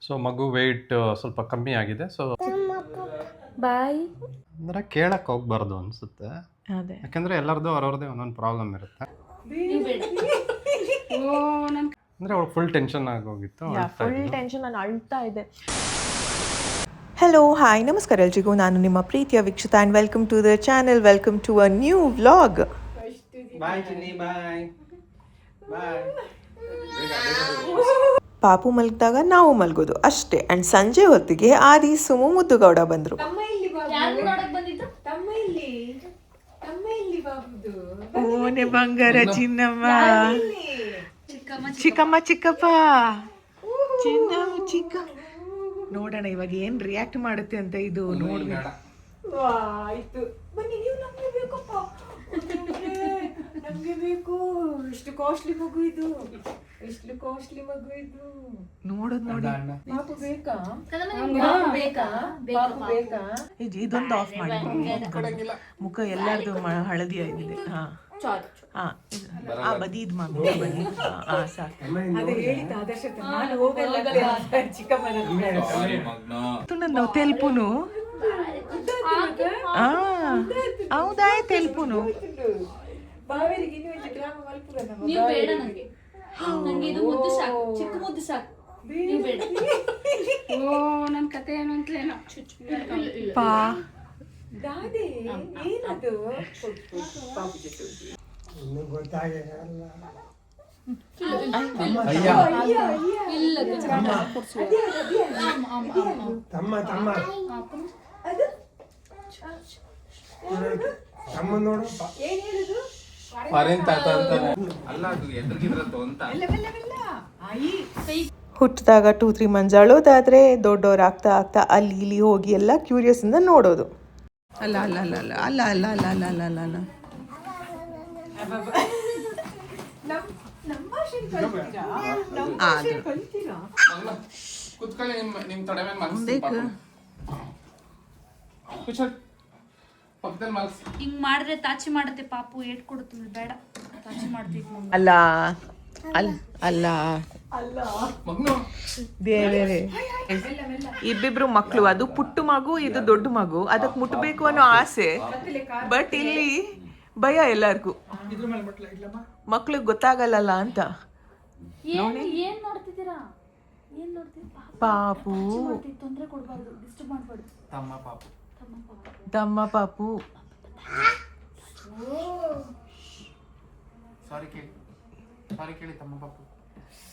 So ಮಗು weight ಸ್ವಲ್ಪ ಕಮ್ಮಿ ಆಗಿದೆ. ಸೊ ಬಾಯ್ ಅಂದರೆ ಕೇಳಕ್ಕೆ ಹೋಗ್ಬಾರ್ದು ಅನಿಸುತ್ತೆ. ಅದೇ ಯಾಕಂದರೆ ಎಲ್ಲರದ್ದು ಅವ್ರವ್ರದ್ದೇ ಒಂದೊಂದು ಪ್ರಾಬ್ಲಮ್ ಇರುತ್ತೆ. ಅಂದರೆ ಅವಳು ಫುಲ್ ಟೆನ್ಷನ್ ಆಗೋಗಿತ್ತು. ಫುಲ್ ಟೆನ್ಷನ್, ನಾನು ಅಳ್ತಾ ಇದ್ದೆ. ಹಲೋ ಹಾಯ್ ನಮಸ್ಕಾರ ಎಲ್ರಿಗೂ, ನಾನು ನಿಮ್ಮ ಪ್ರೀತಿಯ Veekshita and welcome to the channel, welcome to a new vlog. ಪಾಪು ಮಲಗಿದಾಗ ನಾವು ಮಲಗೋದು ಅಷ್ಟೇ. ಆ್ಯಂಡ್ ಸಂಜೆ ಹೊತ್ತಿಗೆ ಆದಿ ಸುಮು ಮುದ್ದುಗೌಡ ಬಂದರು. ಓನೆ ಬಂಗಾರ ಚಿನ್ನಮ್ಮ, ಚಿಕ್ಕಮ್ಮ ಚಿಕ್ಕಪ್ಪ, ಚಿನ್ನಮ್ಮ ಚಿಕ್ಕ. ನೋಡೋಣ ಇವಾಗ ಏನ್ ರಿಯಾಕ್ಟ್ ಮಾಡುತ್ತೆ ಅಂತ. ಇದು ನೋಡ್ಬೇಕು. ಆಯ್ತು ಬನ್ನಿ, ನೀವು ನಮ್ಗೆ ಬೇಕಪ್ಪ, ನಮ್ಗೆ ಬೇಕು. ಎಷ್ಟು ಕಾಸ್ಟ್ಲಿ ಮಗು ಇದು, ಎಷ್ಟು ಕಾಸ್ಟ್ಲಿ ಮಗು ಇದು. ನೋಡೋದು ನೋಡಿ. ಪಾಪು ಬೇಕಾ? ಇದೊಂದು ಆಫ್ ಮಾಡಿ. ಮುಖ ಎಲ್ಲಾರ್ದು ಹಳದಿ ಆಗಿದೆ. ಬದಿ ಇದ್ ಮಾಡಿ ಬದಿ. ಅದೇ ಹೇಳಿದ ಆದರ್ಶ ನಾನು ಹೋಗಲ್ಲ ಚಿಕ್ಕಮ್ಮನ ನಾವು ತೆಲ್ಪುನು. ಹೌದಾ ತೆಲ್ಪುನು. ಬಾವೇರಿಗೆ ಇನ್ನೂ ಒಂದು ಗ್ರಾಮ ಮಲ್ಪುರ ನಮ್ಮ ನೀವು ಬೇಡ ನಂಗೆ, ನಂಗೆ ಇದು ಮುದ್ದು ಸಾಕು, ಚಿಕ್ಕ ಮುದ್ದು ಸಾಕು, ನೀವು ಬೇಡ. ಓ ನನ್ನ ಕತೆ ಏನು ಅಂತಲೇನೋ ಪಾ ದಾದಿ ಏನದು ಪಾಪು ಜೊತೆ ಇನ್ನು ಗೊತ್ತಾಗಿಲ್ಲ. ಇಲ್ಲ ತಮ್ಮ ತಮ್ಮ ತಮ್ಮ ನೋಡು. ಏನ್ ಹೇಳುದು? ಹುಟ್ಟಿದಾಗ 2-3 ಮಂತ್ಸ್ ಅಳೋದಾದ್ರೆ ದೊಡ್ಡವ್ರು ಆಗ್ತಾ ಆಗ್ತಾ ಅಲ್ಲಿ ಇಲ್ಲಿ ಹೋಗಿ ಎಲ್ಲ ಕ್ಯೂರಿಯಸ್ ಇಂದ ನೋಡೋದು. ಅಲ್ಲ ಅಲ್ಲ ಅಲ್ಲ ಅಲ್ಲ ಅಲ್ಲ ಅಲ್ಲ ಅಲ್ಲ ಅಲ್ಲ ಅಲ್ಲ ಅಲ್ಲ ಅಲ್ಲ ನಮ್ಮ ಭಾಷೆ ಕಲ್ತೀರಾ? ನಮ್ಮ ಭಾಷೆ ಕಲ್ತೀರಾ? ಹಿಂಗ್ ಮಾಡಿದ್ರೆ ತಾಚಿ ಮಾಡುತ್ತೆ ಪಾಪು, ಏಟ್ ಕೊಡುತ್ತೆ. ಬೇಡ, ತಾಚಿ ಮಾಡ್ತೀವಿ. ಅಲ್ಲ ಅಲ್ಲ ಅಲ್ಲ ಬೇರೆ ಇಬ್ಬಿಬ್ರು ಮಕ್ಳು. ಅದು ಪುಟ್ಟು ಮಗು, ಇದು ದೊಡ್ಡ ಮಗು. ಅದಕ್ಕೆ ಮುಟ್ಬೇಕು ಅನ್ನೋ ಆಸೆ, ಬಟ್ ಇಲ್ಲಿ ಭಯ ಎಲ್ಲರಿಗೂ. ಮಕ್ಳಿಗೆ ಗೊತ್ತಾಗಲ್ಲ ಅಂತ. ಏನ್ ನೋಡ್ತಿದ್ದೀರಾ? ಏನ್ ನೋಡ್ತಿದ್ದೀರಾ? ಪಾಪು ತೊಂದ್ರೆ ಕೊಡ್ಬಾರ್ದು, ಡಿಸ್ಟರ್ಬ್ ಮಾಡ್ಬಾರ್ದು. ತಮ್ಮ ಪಾಪು.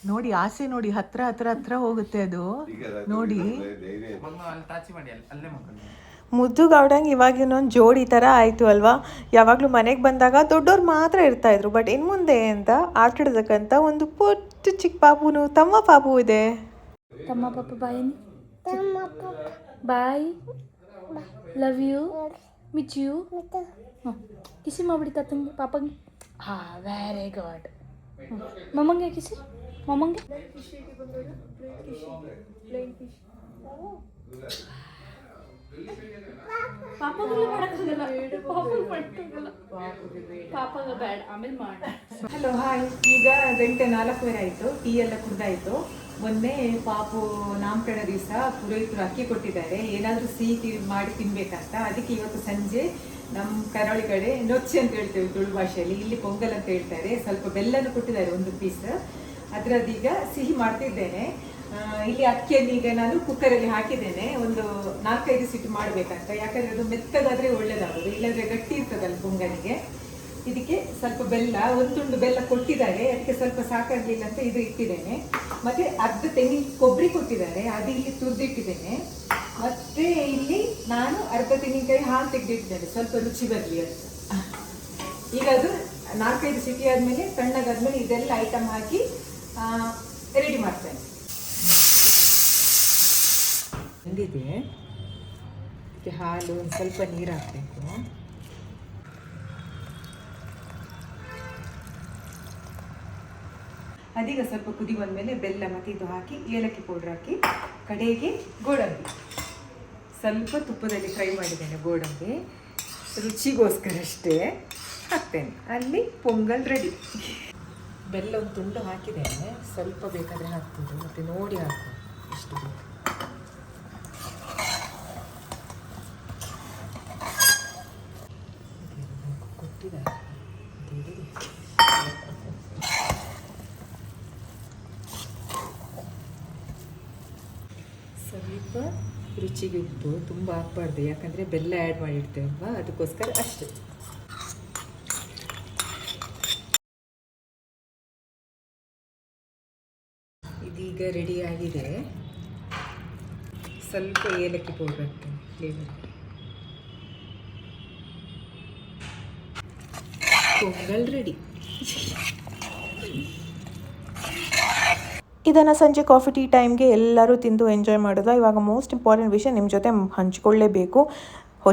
ನೋಡಿ ಆಸೆ ನೋಡಿ, ಹತ್ರ ಹತ್ರ ಹತ್ರ ಹೋಗುತ್ತೆ ಅದು. ನೋಡಿ ಮುದ್ದುಗೌಡಂಗೆ ಇವಾಗ ಇನ್ನೊಂದು ಜೋಡಿ ಥರ ಆಯಿತು ಅಲ್ವಾ. ಯಾವಾಗಲೂ ಮನೆಗೆ ಬಂದಾಗ ದೊಡ್ಡವ್ರು ಮಾತ್ರ ಇರ್ತಾಯಿದ್ರು, ಬಟ್ ಇನ್ನು ಮುಂದೆ ಅಂತ ಆಟಾಡೋದಕ್ಕಂತ ಒಂದು ಪುಟ್ಟ ಚಿಕ್ಕ ಪಾಪುನು, ತಮ್ಮ ಪಾಪು ಇದೆ. ತಮ್ಮ ಪಾಪ bye, bye, love you, miss you. ಕಿಸಿ ಮಾಡ್ಬಿಡಿ ತಾತಂಗೆ, ಪಾಪಂಗೆ. Very good. ಮಮ್ಮಂಗೆ ಕಿಸಿ, ಮಮ್ಮಂಗೆ. Hello hi. ಈಗ ಗಂಟೆ 4:15 ಆಯಿತು. ಟೀ ಎಲ್ಲ ಕುಡ್ದಾಯ್ತು. ಮೊನ್ನೆ ಪಾಪು ನಾಮಕರಣ ದಿವಸ ಪುರೋಹಿತರು ಅಕ್ಕಿ ಕೊಟ್ಟಿದ್ದಾರೆ, ಏನಾದರೂ ಸಿಹಿ ಮಾಡಿ ತಿನ್ಬೇಕಂತ. ಅದಕ್ಕೆ ಇವತ್ತು ಸಂಜೆ ನಮ್ಮ ಕರಾವಳಿ ಕಡೆ ನೊಚ್ಚಿ ಅಂತ ಹೇಳ್ತೇವೆ ತುಳು ಭಾಷೆಯಲ್ಲಿ, ಇಲ್ಲಿ ಪೊಂಗಲ್ ಅಂತ ಹೇಳ್ತಾರೆ. ಸ್ವಲ್ಪ ಬೆಲ್ಲನ ಕೊಟ್ಟಿದ್ದಾರೆ, ಒಂದು ಪೀಸ್. ಅದರದೀಗ ಸಿಹಿ ಮಾಡ್ತಿದ್ದೇನೆ. ಇಲ್ಲಿ ಅಕ್ಕಿಯನ್ನು ಈಗ ನಾನು ಕುಕ್ಕರಲ್ಲಿ ಹಾಕಿದ್ದೇನೆ, ಒಂದು 4-5 ಸಿಟ್ಟು ಮಾಡಬೇಕಂತ. ಯಾಕಂದರೆ ಅದು ಮೆತ್ತಗಾದರೆ ಒಳ್ಳೇದಾಗೋದು, ಇಲ್ಲಾಂದರೆ ಗಟ್ಟಿ ಇರ್ತದಲ್ಲ ಪೊಂಗಲಿಗೆ. ಇದಕ್ಕೆ ಸ್ವಲ್ಪ ಬೆಲ್ಲ, ಒಂದು ತುಂಡು ಬೆಲ್ಲ ಕೊಟ್ಟಿದ್ದಾರೆ, ಅದಕ್ಕೆ ಸ್ವಲ್ಪ ಸಾಕಾಗಲಿಲ್ಲ ಅಂತ ಇದು ಇಟ್ಟಿದ್ದೇನೆ. ಮತ್ತು ಅರ್ಧ ತೆಂಗಿನ ಕೊಬ್ಬರಿ ಕೊಟ್ಟಿದ್ದಾರೆ, ಅದು ಇಲ್ಲಿ ತುರಿದಿಟ್ಟಿದ್ದೇನೆ. ಮತ್ತು ಇಲ್ಲಿ ನಾನು ಅರ್ಧ ತೆಂಗಿನಕಾಯಿ ಹಾಲು ತೆಗೆದಿಟ್ಟಿದ್ದೇನೆ, ಸ್ವಲ್ಪ ರುಚಿ ಬರಲಿ ಅಂತ. ಈಗ ಅದು 4-5 ಸಿಟಿ ಆದಮೇಲೆ, ತಣ್ಣಗಾದ್ಮೇಲೆ ಇದೆಲ್ಲ ಐಟಮ್ ಹಾಕಿ ರೆಡಿ ಮಾಡ್ತೇನೆ. ಬಂದಿದೆ, ಇದಕ್ಕೆ ಹಾಲು, ಒಂದು ಸ್ವಲ್ಪ ನೀರು ಹಾಕಬೇಕು. ಅದೀಗ ಸ್ವಲ್ಪ ಕುದಿ ಬಂದಮೇಲೆ ಬೆಲ್ಲ ಮತ್ತು ಇದು ಹಾಕಿ, ಏಲಕ್ಕಿ ಪೌಡ್ರ್ ಹಾಕಿ, ಕಡೆಗೆ ಗೋಡಂಬಿ ಸ್ವಲ್ಪ ತುಪ್ಪದಲ್ಲಿ ಫ್ರೈ ಮಾಡಿದ್ದೇನೆ. ಗೋಡಂಬಿ ರುಚಿಗೋಸ್ಕರ ಅಷ್ಟೇ ಹಾಕ್ತೇನೆ. ಅಲ್ಲಿ ಪೊಂಗಲ್ ರೆಡಿ. ಬೆಲ್ಲ ಒಂದು ತುಂಡು ಹಾಕಿದ್ದೇನೆ, ಸ್ವಲ್ಪ ಬೇಕಾದರೆ ಹಾಕ್ಬೋದು, ಮತ್ತು ನೋಡಿ ಹಾಕು ಎಷ್ಟು ಬೇಕು. ಸ್ವಲ್ಪ ರುಚಿಗೆ ಉಪ್ಪು ತುಂಬ ಹಾಕ್ಬಾರ್ದು, ಯಾಕಂದರೆ ಬೆಲ್ಲ ಆ್ಯಡ್ ಮಾಡಿರ್ತೇವಲ್ವಾ, ಅದಕ್ಕೋಸ್ಕರ ಅಷ್ಟೇ. ಇದೀಗ ರೆಡಿ ಆಗಿದೆ. ಸ್ವಲ್ಪ ಏಲಕ್ಕಿ ಪೌಡರ್ ಹಾಕ್ತೇನೆ ಫ್ಲೇವರ್. ಪೊಂಗಲ್ ರೆಡಿ. ಇದನ್ನು ಸಂಜೆ ಕಾಫಿ ಟೀ ಟೈಮ್ಗೆ ಎಲ್ಲರೂ ತಿಂದು ಎಂಜಾಯ್ ಮಾಡೋದು. ಇವಾಗ ಮೋಸ್ಟ್ ಇಂಪಾರ್ಟೆಂಟ್ ವಿಷಯ ನಿಮ್ಮ ಜೊತೆ ಹಂಚ್ಕೊಳ್ಳೇಬೇಕು.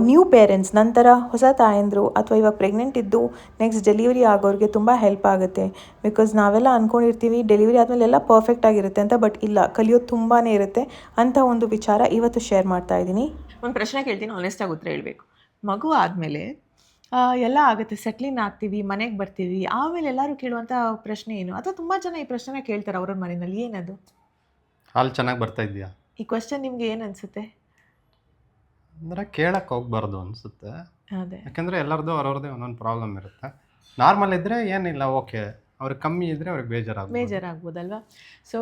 ನ್ಯೂ ಪೇರೆಂಟ್ಸ್, ನಂತರ ಹೊಸ ತಾಯಂದರು ಅಥವಾ ಇವಾಗ ಪ್ರೆಗ್ನೆಂಟ್ ಇದ್ದು ನೆಕ್ಸ್ಟ್ ಡೆಲಿವರಿ ಆಗೋರಿಗೆ ತುಂಬ ಹೆಲ್ಪ್ ಆಗುತ್ತೆ. ಬಿಕಾಸ್ ನಾವೆಲ್ಲ ಅಂದ್ಕೊಂಡಿರ್ತೀವಿ ಡೆಲಿವರಿ ಆದಮೇಲೆ ಎಲ್ಲ ಪರ್ಫೆಕ್ಟ್ ಆಗಿರುತ್ತೆ ಅಂತ, ಬಟ್ ಇಲ್ಲ, ಕಲಿಯೋದು ತುಂಬಾ ಇರುತ್ತೆ ಅಂತ ಒಂದು ವಿಚಾರ ಇವತ್ತು ಶೇರ್ ಮಾಡ್ತಾ ಇದ್ದೀನಿ. ಒಂದು ಪ್ರಶ್ನೆ ಕೇಳ್ತೀನಿ, ಆನೆಸ್ಟಾಗಿ ಉತ್ತರ ಹೇಳಬೇಕು. ಮಗು ಆದಮೇಲೆ ಎಲ್ಲ ಆಗುತ್ತೆ, ಸೆಟ್ಲಿನ್ ಆಗ್ತೀವಿ, ಮನೆಗೆ ಬರ್ತೀವಿ, ಆಮೇಲೆ ಎಲ್ಲರೂ ಕೇಳುವಂಥ ಪ್ರಶ್ನೆ ಏನು, ಅಥವಾ ತುಂಬ ಜನ ಈ ಪ್ರಶ್ನೆನ ಕೇಳ್ತಾರೆ ಅವ್ರ ಮನೆಯಲ್ಲಿ, ಏನದು? ಹಾಲು ಚೆನ್ನಾಗಿ ಬರ್ತಾ ಇದೆಯಾ? ಈ ಕ್ವಶನ್ ನಿಮ್ಗೆ ಏನು ಅನಿಸುತ್ತೆ? ಅಂದರೆ ಕೇಳಕ್ಕೆ ಹೋಗ್ಬಾರ್ದು ಅನಿಸುತ್ತೆ. ಅದೇ, ಯಾಕೆಂದರೆ ಎಲ್ಲರದ್ದು ಅವ್ರವ್ರದ್ದೇ ಒಂದೊಂದು ಪ್ರಾಬ್ಲಮ್ ಇರುತ್ತೆ. ನಾರ್ಮಲ್ ಇದ್ದರೆ ಏನಿಲ್ಲ, ಓಕೆ. ಅವ್ರಿಗೆ ಕಮ್ಮಿ ಇದ್ದರೆ ಅವ್ರಿಗೆ ಬೇಜಾರಾಗ್ಬೋದಲ್ವಾ? ಸೊ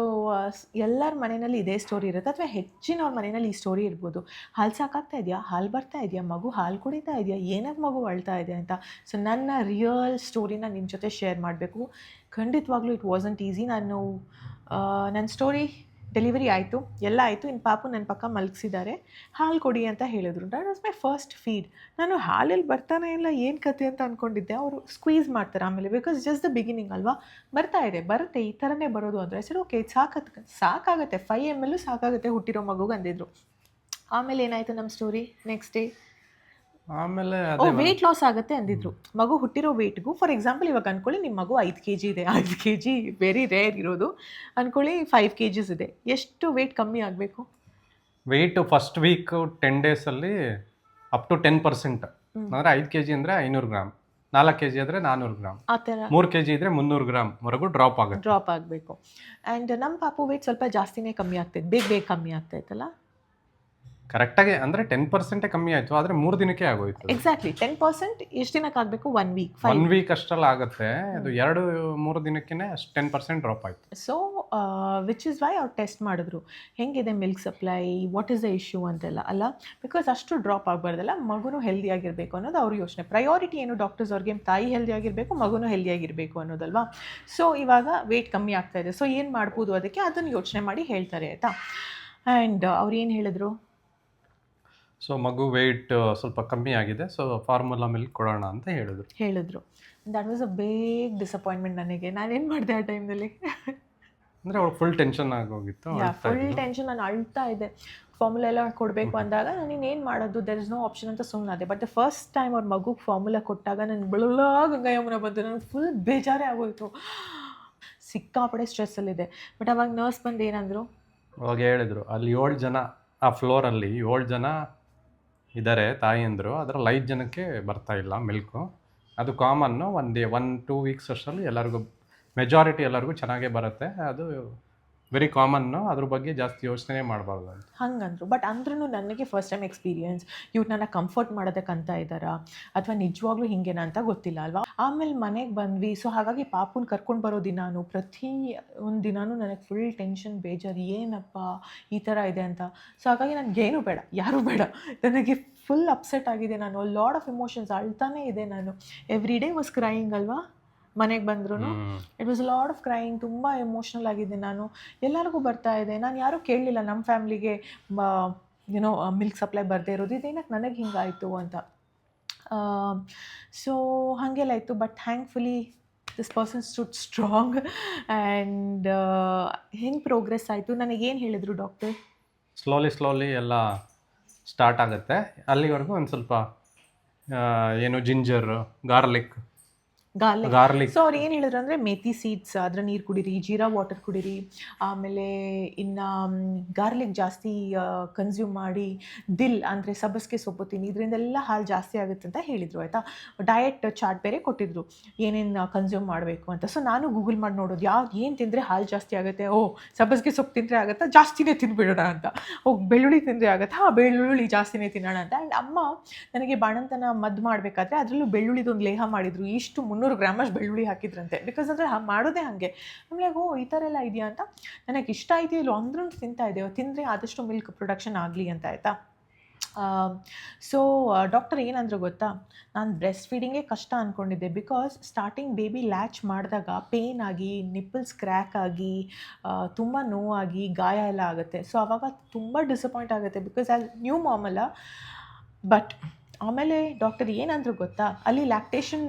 ಎಲ್ಲರ ಮನೆಯಲ್ಲಿ ಇದೇ ಸ್ಟೋರಿ ಇರುತ್ತೆ, ಅಥವಾ ಹೆಚ್ಚಿನವ್ರ ಮನೆಯಲ್ಲಿ ಈ ಸ್ಟೋರಿ ಇರ್ಬೋದು. ಹಾಲು ಸಾಕಾಗ್ತಾ ಇದೆಯಾ, ಹಾಲು ಬರ್ತಾ ಇದೆಯಾ, ಮಗು ಹಾಲು ಕುಡಿತಾ ಇದೆಯಾ, ಏನಕ್ಕೆ ಮಗು ಅಳ್ತಾ ಇದೆ ಅಂತ. ಸೊ ನನ್ನ ರಿಯಲ್ ಸ್ಟೋರಿನ ನಿಮ್ಮ ಜೊತೆ ಶೇರ್ ಮಾಡಬೇಕು. ಖಂಡಿತವಾಗ್ಲೂ ಇಟ್ ವಾಸಂಟ್ ಈಸಿ. ನನ್ನ ಸ್ಟೋರಿ ಡೆಲಿವರಿ ಆಯಿತು, ಎಲ್ಲ ಆಯಿತು, ಇನ್ನು ಪಾಪು ನನ್ನ ಪಕ್ಕ ಮಲಗಿಸಿದ್ದಾರೆ, ಹಾಲು ಕೊಡಿ ಅಂತ ಹೇಳಿದ್ರು. That was my first feed. ನಾನು ಹಾಲಲ್ಲಿ ಬರ್ತಾನೆ ಇಲ್ಲ, ಏನು ಕತೆ ಅಂತ ಅಂದ್ಕೊಂಡಿದ್ದೆ. ಅವರು ಸ್ಕ್ವೀಸ್ ಮಾಡ್ತಾರೆ ಆಮೇಲೆ, ಬಿಕಾಸ್ ಜಸ್ಟ್ ದ ಬಿಗಿನಿಂಗ್ ಅಲ್ವಾ, ಬರುತ್ತೆ, ಈ ಥರನೇ ಬರೋದು ಅಂದರೆ ಸರಿ ಓಕೆ, ಸಾಕಾಗುತ್ತೆ, 5 ml ಸಾಕಾಗುತ್ತೆ ಹುಟ್ಟಿರೋ ಮಗುಗೆ ಅಂದಿದ್ರು. ಆಮೇಲೆ ಏನಾಯಿತು ನಮ್ಮ ಸ್ಟೋರಿ? ನೆಕ್ಸ್ಟ್ ಡೇ ಆಮೇಲೆ ವೆಯ್ಟ್ ಲಾಸ್ ಆಗುತ್ತೆ ಅಂದಿದ್ರು. ಮಗು ಹುಟ್ಟಿರೋ ವೆಯ್ಟ್ಗೂ, ಫಾರ್ ಎಕ್ಸಾಂಪಲ್ ಇವಾಗ ಅಂದ್ಕೊಳ್ಳಿ ನಿಮ್ಮ ಮಗು 5 kg ಇದೆ, 5 kg ವೆರಿ ರೇರ್ ಇರೋದು, ಅಂದ್ಕೊಳ್ಳಿ 5 kgs ಇದೆ, ಎಷ್ಟು ವೆಯ್ಟ್ ಕಮ್ಮಿ ಆಗಬೇಕು? ವೆಯ್ಟು ಫಸ್ಟ್ ವೀಕ್ 10 ಡೇಸಲ್ಲಿ ಅಪ್ ಟು 10%. ಅಂದರೆ 5 kg ಅಂದರೆ 500 ಗ್ರಾಮ್, 4 kg ಆದರೆ 400 ಗ್ರಾಮ್, ಆ ಥರ 3 kg ಇದ್ದರೆ 300 ಗ್ರಾಮ್ವರೆಗೂ ಡ್ರಾಪ್ ಆಗಬೇಕು. ಆ್ಯಂಡ್ ನಮ್ಮ ಪಾಪು ವೆಯ್ಟ್ ಸ್ವಲ್ಪ ಜಾಸ್ತಿನೇ ಕಮ್ಮಿ ಆಗ್ತೈತೆ, ಬೇಗ ಕಮ್ಮಿ ಆಗ್ತೈತಲ್ಲ. ಕರೆಕ್ಟಾಗಿ ಅಂದರೆ 10% ಕಮ್ಮಿ ಆಯಿತು, ಆದರೆ 3 ದಿನಕ್ಕೆ ಆಗೋಯ್ತು. ಎಕ್ಸಾಕ್ಟ್ಲಿ 10% ಎಷ್ಟು ದಿನಕ್ಕೆ ಆಗಬೇಕು? 1 ವೀಕ್, 1 ವೀಕ್ ಅಷ್ಟರಲ್ಲಿ ಆಗುತ್ತೆ. ಅದು 2-3 ದಿನಕ್ಕೆ ಅಷ್ಟು 10% ಡ್ರಾಪ್ ಆಯಿತು. ಸೊ ವಿಚ್ ಇಸ್ ವೈ ಅವ್ರು ಟೆಸ್ಟ್ ಮಾಡಿದ್ರು, ಹೆಂಗಿದೆ milk supply, what is the issue ಅಂತೆಲ್ಲ ಅಲ್ಲ. ಬಿಕಾಸ್ ಅಷ್ಟು ಡ್ರಾಪ್ ಆಗಬಾರ್ದಲ್ಲ, ಮಗುನು ಹೆಲ್ದಿ ಆಗಿರಬೇಕು ಅನ್ನೋದು ಅವ್ರ ಯೋಚನೆ. ಪ್ರಯಾರಿಟಿ ಏನು ಡಾಕ್ಟರ್ಸ್ ಅವ್ರಿಗೆ? ತಾಯಿ ಹೆಲ್ದಿ ಆಗಿರಬೇಕು, ಮಗುನು ಹೆಲ್ದಿ ಆಗಿರಬೇಕು ಅನ್ನೋದಲ್ವಾ. ಸೊ ಇವಾಗ ವೆಯ್ಟ್ ಕಮ್ಮಿ ಆಗ್ತಾ ಇದೆ, ಸೊ ಏನು ಮಾಡ್ಬೋದು ಅದಕ್ಕೆ, ಅದನ್ನು ಯೋಚನೆ ಮಾಡಿ ಹೇಳ್ತಾರೆ ಆಯಿತಾ. ಆ್ಯಂಡ್ ಅವ್ರು ಏನು ಹೇಳಿದ್ರು? ಸೊ ಮಗು ವೆಯ್ಟ್ ಸ್ವಲ್ಪ ಕಮ್ಮಿ ಆಗಿದೆ, ಸೊ ಫಾರ್ಮುಲಾ ಮಿಲ್ಕ್ ಕೊಡೋಣ ಅಂತ ಹೇಳಿದ್ರು. That was a big disappointment ನನಗೆ. ನಾನೇನು ಮಾಡಿದೆ ಆ ಟೈಮ್ನಲ್ಲಿ? ಅಂದರೆ ಅವಳು ಫುಲ್ ಟೆನ್ಷನ್ ಆಗೋಗಿತ್ತು. ಫುಲ್ ಟೆನ್ಷನ್, ನಾನು ಅಳ್ತಾ ಇದ್ದೆ. ಫಾರ್ಮುಲಾ ಎಲ್ಲ ಕೊಡಬೇಕು ಅಂದಾಗ ನಾನು ಇನ್ನೇನು ಮಾಡೋದು, ದೆರ್ ಇಸ್ ನೋ ಆಪ್ಷನ್ ಅಂತ ಸುಮ್ಮನಾದೆ. ಬಟ್ ದ ಫಸ್ಟ್ ಟೈಮ್ ಅವ್ರ ಮಗುಗೆ ಫಾರ್ಮುಲಾ ಕೊಟ್ಟಾಗ ನನ್ನ ಬೆಳಲ್ಲ ಗಂಗಾ ಯಮುನ ಬಂತು, ನನಗೆ ಫುಲ್ ಬೇಜಾರೇ ಆಗೋಯಿತು, ಸಿಕ್ಕಾಪಡೆ ಸ್ಟ್ರೆಸ್ಸಲ್ಲಿದೆ. ಬಟ್ ಅವಾಗ ನರ್ಸ್ ಬಂದು ಏನಂದರು, ಅವಾಗ ಹೇಳಿದ್ರು ಅಲ್ಲಿ 7 ಜನ, ಆ ಫ್ಲೋರಲ್ಲಿ 7 ಜನ ಇದ್ದಾರೆ ತಾಯಿಯಂದರು, ಅದರಲ್ಲಿ 5 ಜನಕ್ಕೆ ಬರ್ತಾ ಇಲ್ಲ ಮಿಲ್ಕು. ಅದು ಕಾಮನ್ನು. 1-2 ವೀಕ್ಸ್ ಅಷ್ಟರಲ್ಲಿ ಎಲ್ಲರಿಗೂ, ಮೆಜಾರಿಟಿ ಎಲ್ಲರಿಗೂ ಚೆನ್ನಾಗೇ ಬರುತ್ತೆ. ಅದು ವೆರಿ ಕಾಮನ್ನು, ಅದ್ರ ಬಗ್ಗೆ ಜಾಸ್ತಿ ಯೋಚನೆ ಮಾಡಬಾರ್ದು ಅಂತ ಹಂಗಂದ್ರು. ಬಟ್ ಅಂದ್ರೂ ನನಗೆ ಫಸ್ಟ್ ಟೈಮ್ ಎಕ್ಸ್ಪೀರಿಯನ್ಸ್. ಇವ್ರು ನನ್ನ ಕಂಫರ್ಟ್ ಮಾಡೋದಕ್ಕಂತ ಇದ್ದಾರಾ ಅಥವಾ ನಿಜವಾಗ್ಲೂ ಹಿಂಗೇನಾ ಅಂತ ಗೊತ್ತಿಲ್ಲ ಅಲ್ವಾ. ಆಮೇಲೆ ಮನೆಗೆ ಬಂದ್ವಿ. ಸೊ ಹಾಗಾಗಿ ಪಾಪುನ ಕರ್ಕೊಂಡು ಬರೋ ದಿನಾನು, ಪ್ರತಿ ಒಂದು ದಿನಾನು ನನಗೆ ಫುಲ್ ಟೆನ್ಷನ್, ಬೇಜಾರು, ಏನಪ್ಪ ಈ ಥರ ಇದೆ ಅಂತ. ಸೊ ಹಾಗಾಗಿ ನನಗೇನು ಬೇಡ, ಯಾರೂ ಬೇಡ, ನನಗೆ ಫುಲ್ ಅಪ್ಸೆಟ್ ಆಗಿದೆ. ನಾನು ಲಾಡ್ ಆಫ್ ಎಮೋಷನ್ಸ್, ಅಳ್ತಾನೇ ಇದೆ ನಾನು. ಎವ್ರಿ ಡೇ ವಾಸ್ ಕ್ರೈಯಿಂಗ್ ಅಲ್ವಾ. ಮನೆಗೆ ಬಂದ್ರು it was lot of crying, ತುಂಬ ಎಮೋಷ್ನಲ್ ಆಗಿದೆ ನಾನು. ಎಲ್ಲರಿಗೂ ಬರ್ತಾ ಇದೆ, ನಾನು ಯಾರೂ ಕೇಳಲಿಲ್ಲ ನಮ್ಮ ಫ್ಯಾಮ್ಲಿಗೆ ಏನೋ ಮಿಲ್ಕ್ ಸಪ್ಲೈ ಬರದೇ ಇರೋದು, ಇದೇನಕ್ಕೆ ನನಗೆ ಹಿಂಗಾಯಿತು ಅಂತ. ಸೊ ಹಾಗೆಲ್ಲ ಇತ್ತು. But thankfully this person stood strong. And ಹೆಂಗೆ ಪ್ರೋಗ್ರೆಸ್ ಆಯಿತು, ನನಗೇನು ಹೇಳಿದರು ಡಾಕ್ಟರ್? ಸ್ಲೋಲಿ ಎಲ್ಲ ಸ್ಟಾರ್ಟ್ ಆಗುತ್ತೆ. ಅಲ್ಲಿವರೆಗೂ ಒಂದು ಸ್ವಲ್ಪ ಏನು ಜಿಂಜರ್, ಗಾರ್ಲಿಕ್. ಸೊ ಅವ್ರು ಏನು ಹೇಳಿದ್ರು ಅಂದರೆ ಮೆಥಿ ಸೀಡ್ಸ್ ಅದರ ನೀರು ಕುಡೀರಿ, ಜೀರಾ ವಾಟರ್ ಕುಡೀರಿ, ಆಮೇಲೆ ಇನ್ನು ಗಾರ್ಲಿಕ್ ಜಾಸ್ತಿ ಕನ್ಸ್ಯೂಮ್ ಮಾಡಿ, ದಿಲ್ ಅಂದರೆ ಸಬ್ಬಸಿಗೆ ಸೊಪ್ಪು ತಿನ್ನಿ, ಇದರಿಂದೆಲ್ಲ ಹಾಲು ಜಾಸ್ತಿ ಆಗುತ್ತೆ ಅಂತ ಹೇಳಿದರು ಆಯಿತಾ. ಡಯಟ್ ಚಾರ್ಟ್ ಬೇರೆ ಕೊಟ್ಟಿದ್ರು, ಏನೇನು ಕನ್ಸ್ಯೂಮ್ ಮಾಡಬೇಕು ಅಂತ. ಸೊ ನಾನು ಗೂಗಲ್ ಮಾಡಿ ನೋಡೋದು, ಏನು ತಿಂದರೆ ಹಾಲು ಜಾಸ್ತಿ ಆಗುತ್ತೆ, ಸಬ್ಬಸಿಗೆ ಸೊಪ್ಪು ತಿಂದರೆ ಆಗುತ್ತಾ, ಜಾಸ್ತಿನೇ ತಿಂದುಬಿಡೋಣ ಅಂತ. ಬೆಳ್ಳುಳ್ಳಿ ತಿಂದರೆ ಆಗುತ್ತಾ, ಬೆಳ್ಳುಳ್ಳಿ ಜಾಸ್ತಿನೇ ತಿನ್ನೋಣ ಅಂತ. ಆ್ಯಂಡ್ ಅಮ್ಮ ನನಗೆ ಬಾಣಂತನ ಮದ್ದು ಮಾಡಬೇಕಾದ್ರೆ ಅದರಲ್ಲೂ ಬೆಳ್ಳುಳ್ಳಿದೊಂದು ಲೇಹ ಮಾಡಿದರು. ಇಷ್ಟು 300 ಗ್ರಾಮಷ್ಟು ಬೆಳ್ಳುಳ್ಳಿ ಹಾಕಿದ್ರಂತೆ. ಬಿಕಾಸ್ ಅಂದರೆ ಮಾಡೋದೇ ಹಾಗೆ. ಆಮೇಲೆ ಈ ಥರ ಎಲ್ಲ ಇದೆಯಾ ಅಂತ ನನಗೆ ಇಷ್ಟ ಆಯ್ತು ಇಲ್ಲ ಅಂದ್ರೂ ತಿಂತಾ ಇದ್ದೇವೆ, ತಿಂದರೆ ಆದಷ್ಟು ಮಿಲ್ಕ್ ಪ್ರೊಡಕ್ಷನ್ ಆಗಲಿ ಅಂತ ಆಯಿತಾ. ಸೊ ಡಾಕ್ಟರ್ ಏನಂದ್ರು ಗೊತ್ತಾ, ನಾನು ಬ್ರೆಸ್ಟ್ ಫೀಡಿಂಗೇ ಕಷ್ಟ ಅಂದ್ಕೊಂಡಿದ್ದೆ. ಬಿಕಾಸ್ ಸ್ಟಾರ್ಟಿಂಗ್ ಬೇಬಿ ಲ್ಯಾಚ್ ಮಾಡಿದಾಗ ಪೇನ್ ಆಗಿ, ನಿಪ್ಪಲ್ಸ್ ಕ್ರ್ಯಾಕ್ ಆಗಿ, ತುಂಬ ನೋವಾಗಿ, ಗಾಯ ಎಲ್ಲ ಆಗುತ್ತೆ. ಸೊ ಆವಾಗ ತುಂಬ ಡಿಸಪಾಯಿಂಟ್ ಆಗುತ್ತೆ ಬಿಕಾಸ್ ಅಲ್ಲಿ ನ್ಯೂ ಮಾಮ್ ಅಲ್ಲ. ಬಟ್ ಆಮೇಲೆ ಡಾಕ್ಟರ್ ಏನಂದ್ರು ಗೊತ್ತಾ, ಅಲ್ಲಿ ಲ್ಯಾಕ್ಟೇಷನ್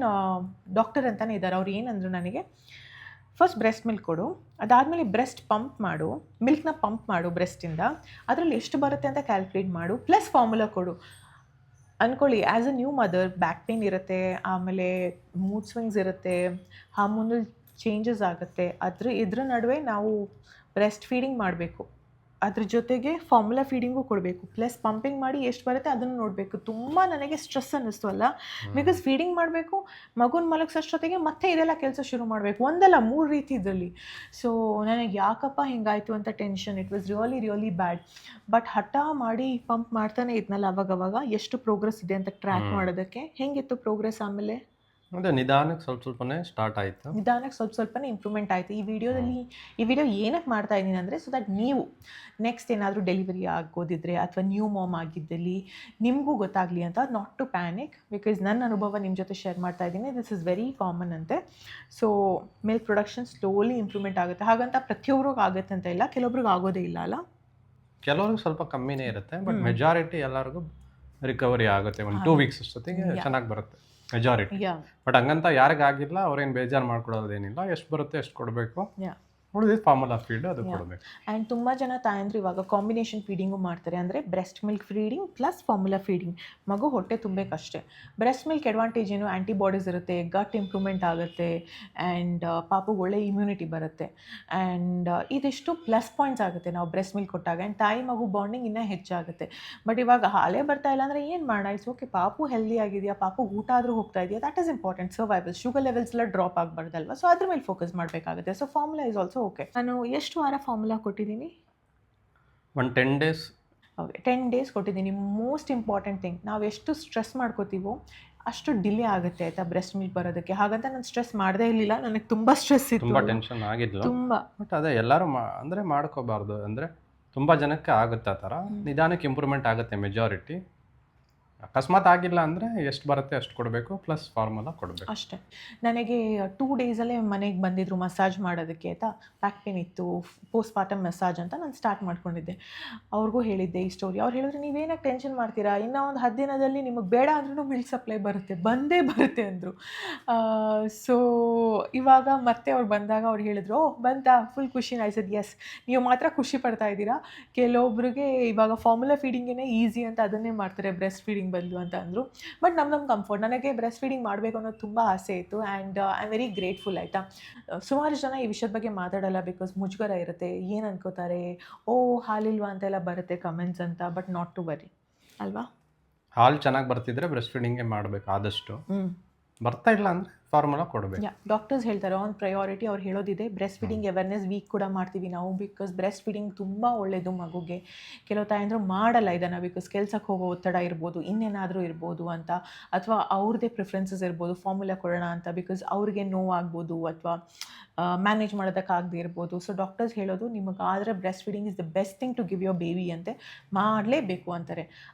ಡಾಕ್ಟರ್ ಅಂತಲೇ ಇದ್ದಾರೆ. ಅವ್ರು ಏನಂದರು ನನಗೆ, ಫಸ್ಟ್ ಬ್ರೆಸ್ಟ್ ಮಿಲ್ಕ್ ಕೊಡು, ಅದಾದಮೇಲೆ ಬ್ರೆಸ್ಟ್ ಪಂಪ್ ಮಾಡು, ಮಿಲ್ಕ್ನ ಪಂಪ್ ಮಾಡು ಬ್ರೆಸ್ಟಿಂದ, ಅದರಲ್ಲಿ ಎಷ್ಟು ಬರುತ್ತೆ ಅಂತ ಕ್ಯಾಲ್ಕುಲೇಟ್ ಮಾಡು, ಪ್ಲಸ್ ಫಾರ್ಮುಲಾ ಕೊಡು. ಅಂದ್ಕೊಳ್ಳಿ, as a new mother back pain ಇರುತ್ತೆ, ಆಮೇಲೆ ಮೂಡ್ ಸ್ವಿಂಗ್ಸ್ ಇರುತ್ತೆ, ಹಾರ್ಮೋನಲ್ ಚೇಂಜಸ್ ಆಗುತ್ತೆ. ಇದ್ರ ನಡುವೆ ನಾವು ಬ್ರೆಸ್ಟ್ ಫೀಡಿಂಗ್ ಮಾಡಬೇಕು, ಅದ್ರ ಜೊತೆಗೆ ಫಾರ್ಮುಲಾ ಫೀಡಿಂಗು ಕೊಡಬೇಕು, ಪ್ಲಸ್ ಪಂಪಿಂಗ್ ಮಾಡಿ ಎಷ್ಟು ಬರುತ್ತೆ ಅದನ್ನು ನೋಡಬೇಕು. ತುಂಬ ನನಗೆ ಸ್ಟ್ರೆಸ್ ಅನ್ನಿಸ್ತು ಅಲ್ಲ, ಬಿಕಾಸ್ ಫೀಡಿಂಗ್ ಮಾಡಬೇಕು, ಮಗುನ ಮಲಗಿಸೋಷ್ಟೊತ್ತಿಗೆ ಮತ್ತೆ ಇದೆಲ್ಲ ಕೆಲಸ ಶುರು ಮಾಡಬೇಕು, ಒಂದಲ್ಲ 3 ರೀತಿ ಇದರಲ್ಲಿ. ಸೊ ನನಗೆ ಯಾಕಪ್ಪ ಹಿಂಗಾಯಿತು ಅಂತ tension. It was really bad. But ಹಠ ಮಾಡಿ ಪಂಪ್ ಮಾಡ್ತಾನೆ ಇದ್ನಲ್ಲ ಅವಾಗವಾಗ, ಎಷ್ಟು ಪ್ರೋಗ್ರೆಸ್ ಇದೆ ಅಂತ ಟ್ರ್ಯಾಕ್ ಮಾಡೋದಕ್ಕೆ. ಹೆಂಗಿತ್ತು ಪ್ರೋಗ್ರೆಸ್? ಆಮೇಲೆ ಅದೇ ನಿಧಾನಕ್ಕೆ ಸ್ವಲ್ಪನೇ ಸ್ಟಾರ್ಟ್ ಆಯಿತು, ನಿಧಾನಕ್ಕೆ ಸ್ವಲ್ಪನೇ ಇಂಪ್ರೂವ್ಮೆಂಟ್ ಆಯಿತು. ಈ ವಿಡಿಯೋ ಏನಕ್ಕೆ ಮಾಡ್ತಾ ಇದ್ದೀನಿ ಅಂದರೆ, ಸೊ ದಟ್ ನೀವು ನೆಕ್ಸ್ಟ್ ಏನಾದರೂ ಡೆಲಿವರಿ ಆಗೋದಿದ್ರೆ ಅಥವಾ ನ್ಯೂ ಮಾಮ್ ಆಗಿದ್ದಲ್ಲಿ ನಿಮಗೂ ಗೊತ್ತಾಗಲಿ ಅಂತ. ನಾಟ್ ಟು ಪ್ಯಾನಿಕ್, ಬಿಕಾಸ್ ನನ್ನ ಅನುಭವ ನಿಮ್ಮ ಜೊತೆ ಶೇರ್ ಮಾಡ್ತಾ ಇದ್ದೀನಿ. ದಿಸ್ ಇಸ್ ವೆರಿ ಕಾಮನ್ ಅಂತೆ. So milk production slowly improvement ಆಗುತ್ತೆ. ಹಾಗಂತ ಪ್ರತಿಯೊಬ್ಬರಿಗೂ ಆಗುತ್ತೆ ಅಂತ ಇಲ್ಲ, ಕೆಲವೊಬ್ರಿಗೆ ಆಗೋದೇ ಇಲ್ಲ ಅಲ್ಲ. ಕೆಲವ್ರಿಗೆ ಸ್ವಲ್ಪ ಕಮ್ಮಿನೇ ಇರುತ್ತೆ, ಬಟ್ ಮೆಜಾರಿಟಿ ಎಲ್ಲರಿಗೂ ರಿಕವರಿ ಆಗುತ್ತೆ. ಒಂದು 2 ವೀಕ್ಸ್ ಅಷ್ಟೊತ್ತಿಗೆ ಚೆನ್ನಾಗಿ ಬರುತ್ತೆ ಮೆಜಾರಿಟಿ. ಬಟ್ ಹಂಗಂತ ಯಾರಿಗಾಗಿಲ್ಲ ಅವ್ರೇನು ಬೇಜಾರು ಮಾಡ್ಕೊಡೋದೇನಿಲ್ಲ. ಎಷ್ಟು ಬರುತ್ತೆ ಎಷ್ಟು ಕೊಡಬೇಕು, ಉಳಿದಿದ್ದು ಫಾರ್ಮುಲಾ ಫೀಡ್ ಅದು ಕೊಡಬೇಕು. ಆ್ಯಂಡ್ ತುಂಬ ಜನ ತಾಯಂದ್ರು ಇವಾಗ ಕಾಂಬಿನೇಷನ್ ಫೀಡಿಂಗು ಮಾಡ್ತಾರೆ. ಅಂದರೆ breast milk feeding plus formula feeding. ಮಗು ಹೊಟ್ಟೆ ತುಂಬಬೇಕಷ್ಟೇ. ಬ್ರೆಸ್ಟ್ ಮಿಲ್ಕ್ ಅಡ್ವಾಂಟೇಜ್ ಏನು, ಆ್ಯಂಟಿಬಾಡೀಸ್ ಇರುತ್ತೆ, ಗಟ್ ಇಂಪ್ರೂವ್ಮೆಂಟ್ ಆಗುತ್ತೆ, ಆ್ಯಂಡ್ ಪಾಪುಗೆ ಒಳ್ಳೆ ಇಮ್ಯುನಿಟಿ ಬರುತ್ತೆ. ಆ್ಯಂಡ್ ಇದಿಷ್ಟು ಪ್ಲಸ್ ಪಾಯಿಂಟ್ಸ್ ಆಗುತ್ತೆ ನಾವು ಬ್ರೆಸ್ಟ್ ಮಿಲ್ಕ್ ಕೊಟ್ಟಾಗ. ಆ್ಯಂಡ್ ತಾಯಿ ಮಗು ಬಾಂಡಿಂಗ್ ಇನ್ನೂ ಹೆಚ್ಚಾಗುತ್ತೆ. ಬಟ್ ಇವಾಗ ಹಾಲೇ ಬರ್ತಾ ಇಲ್ಲ ಅಂದರೆ ಏನು ಮಾಡೋಣ? ಇಟ್ಸ್ ಓಕೆ, ಪಾಪು ಹೆಲ್ದಿ ಆಗಿದೆಯಾ, ಪಾಪು ಊಟ ಆದರೂ ಹೋಗ್ತಾ ಇದೆಯಾ, that is important. Survival, sugar levels ಎಲ್ಲ ಡ್ರಾಪ್ ಆಗಬಾರ್ದಲ್ವ. ಸೊ ಅದ್ರ ಮೇಲೆ ಫೋಕಸ್ ಮಾಡಬೇಕಾಗುತ್ತೆ. So formula is also okay. ನಾನು ಎಷ್ಟು ವಾರ ಫಾರ್ಮುಲಾ ಕೊಟ್ಟಿದ್ದೀನಿ? ಒಂದು 10 days. ಓಕೆ, 10 days ಕೊಟ್ಟಿದ್ದೀನಿ. ಮೋಸ್ಟ್ ಇಂಪಾರ್ಟೆಂಟ್ ಥಿಂಗ್, ನಾವು ಎಷ್ಟು ಸ್ಟ್ರೆಸ್ ಮಾಡ್ಕೋತೀವೋ ಅಷ್ಟು ಡಿಲೇ ಆಗುತ್ತೆ ಆಯಿತಾ ಬ್ರೆಸ್ಟ್ ಮಿಲ್ಕ್ ಬರೋದಕ್ಕೆ. ಹಾಗಂತ ನಾನು ಸ್ಟ್ರೆಸ್ ಮಾಡದೇ ಇರಲಿಲ್ಲ, ನನಗೆ ತುಂಬ ಸ್ಟ್ರೆಸ್ ಇತ್ತು, ತುಂಬ ಟೆನ್ಷನ್ ಆಗಿದ್ಲು. ತುಂಬ. ಬಟ್ ಅದೇ ಎಲ್ಲರೂ ಅಂದರೆ ಮಾಡ್ಕೋಬಾರ್ದು. ಅಂದರೆ ತುಂಬ ಜನಕ್ಕೆ ಆಗುತ್ತೆ ಆ ಥರ. ನಿಧಾನಕ್ಕೆ ಇಂಪ್ರೂವ್ಮೆಂಟ್ ಆಗುತ್ತೆ ಮೆಜಾರಿಟಿ. ಅಕಸ್ಮಾತ್ ಆಗಿಲ್ಲ ಅಂದರೆ ಎಷ್ಟು ಬರುತ್ತೆ ಅಷ್ಟು ಕೊಡಬೇಕು, ಪ್ಲಸ್ ಫಾರ್ಮುಲಾ ಕೊಡಬೇಕು ಅಷ್ಟೇ. ನನಗೆ 2 ಡೇಸಲ್ಲೇ ಮನೆಗೆ ಬಂದಿದ್ದರು ಮಸಾಜ್ ಮಾಡೋದಕ್ಕೆ ಆಯಿತಾ. ಬ್ಯಾಕ್ ಪೇನ್ ಇತ್ತು, ಪೋಸ್ಟ್ ಪಾರ್ಟಮ್ ಮಸಾಜ್ ಅಂತ ನಾನು ಸ್ಟಾರ್ಟ್ ಮಾಡ್ಕೊಂಡಿದ್ದೆ. ಅವ್ರಿಗೂ ಹೇಳಿದ್ದೆ ಈ ಸ್ಟೋರಿ. ಅವ್ರು ಹೇಳಿದ್ರು, ನೀವೇನಕ್ಕೆ ಟೆನ್ಷನ್ ಮಾಡ್ತೀರಾ, ಇನ್ನೂ ಒಂದು 10 ದಿನದಲ್ಲಿ ನಿಮಗೆ ಬೇಡ ಅಂದ್ರೂ ಮಿಲ್ಕ್ ಸಪ್ಲೈ ಬಂದೇ ಬರುತ್ತೆ ಅಂದರು. ಸೊ ಇವಾಗ ಮತ್ತೆ ಅವ್ರು ಬಂದಾಗ ಅವ್ರು ಹೇಳಿದ್ರು, ಬಂತಾ, ಫುಲ್ ಖುಷಿ. ಆಯ್ಸದ್ ಎಸ್, ನೀವು ಮಾತ್ರ ಖುಷಿ ಪಡ್ತಾ ಇದ್ದೀರಾ. ಕೆಲವೊಬ್ರಿಗೆ ಇವಾಗ ಫಾರ್ಮುಲಾ ಫೀಡಿಂಗೇ ಈಸಿ ಅಂತ ಅದನ್ನೇ ಮಾಡ್ತಾರೆ ಬ್ರೆಸ್ಟ್ ಫೀಡಿಂಗ್ ಬದಲು ಅಂತ ಅಂದರು. ಬಟ್ ನಮ್ಮ ಕಂಫರ್ಟ್. ನನಗೆ ಬ್ರೆಸ್ಟ್ ಫೀಡಿಂಗ್ ಮಾಡಬೇಕು ಅನ್ನೋದು ತುಂಬ ಆಸೆ ಇತ್ತು. And I am very grateful ಆಯಿತಾ. ಸುಮಾರು ಜನ ಈ ವಿಷಯದ ಬಗ್ಗೆ ಮಾತಾಡಲ್ಲ, ಬಿಕಾಸ್ ಮುಜುಗರ ಇರುತ್ತೆ, ಏನು ಅನ್ಕೋತಾರೆ, ಓ ಹಾಲಿಲ್ವಾ ಅಂತೆಲ್ಲ ಬರುತ್ತೆ ಕಮೆಂಟ್ಸ್ ಅಂತ. ಬಟ್ ನಾಟ್ ಟು ವರಿ ಅಲ್ವಾ. ಹಾಲು ಚೆನ್ನಾಗಿ ಬರ್ತಿದ್ರೆ ಬ್ರೆಸ್ಟ್ ಫೀಡಿಂಗೇ ಮಾಡಬೇಕು ಆದಷ್ಟು. ಬರ್ತಾ ಇಲ್ಲ ಅಂದರೆ ಫಾರ್ಮುಲಾ ಕೊಡಬೇಕು. ಡಾಕ್ಟರ್ಸ್ ಹೇಳ್ತಾರೆ ಆನ್ ಪ್ರಯಾರಿಟಿ. ಅವ್ರು ಹೇಳೋದಿದೆ, ಬ್ರೆಸ್ಟ್ ಫೀಡಿಂಗ್ ಅವೇರ್ನೆಸ್ ವೀಕ್ ಕೂಡ ಮಾಡ್ತೀವಿ ನಾವು, ಬಿಕಾಸ್ ಬ್ರೆಸ್ಟ್ ಫೀಡಿಂಗ್ ತುಂಬ ಒಳ್ಳೆಯದು ಮಗುಗೆ. ಕೆಲವು ತಾಯಂದರು ಮಾಡಲ್ಲ ಇದನ್ನು, ಬಿಕಾಸ್ ಕೆಲ್ಸಕ್ಕೆ ಹೋಗೋ ಒತ್ತಡ ಇರ್ಬೋದು, ಇನ್ನೇನಾದರೂ ಇರ್ಬೋದು ಅಂತ, ಅಥವಾ ಅವ್ರದ್ದೇ ಪ್ರಿಫರೆನ್ಸಸ್ ಇರ್ಬೋದು ಫಾರ್ಮುಲಾ ಕೊಡೋಣ ಅಂತ, ಬಿಕಾಸ್ ಅವ್ರಿಗೆ ನೋವಾಗ್ಬೋದು ಅಥವಾ ಮ್ಯಾನೇಜ್ ಮಾಡೋದಕ್ಕಾಗದೇ ಇರ್ಬೋದು. ಸೊ ಡಾಕ್ಟರ್ಸ್ ಹೇಳೋದು, ನಿಮಗಾದರೆ breast feeding is the best thing to give your baby ಅಂತೆ, ಮಾಡಲೇಬೇಕು ಅಂತಾರೆ.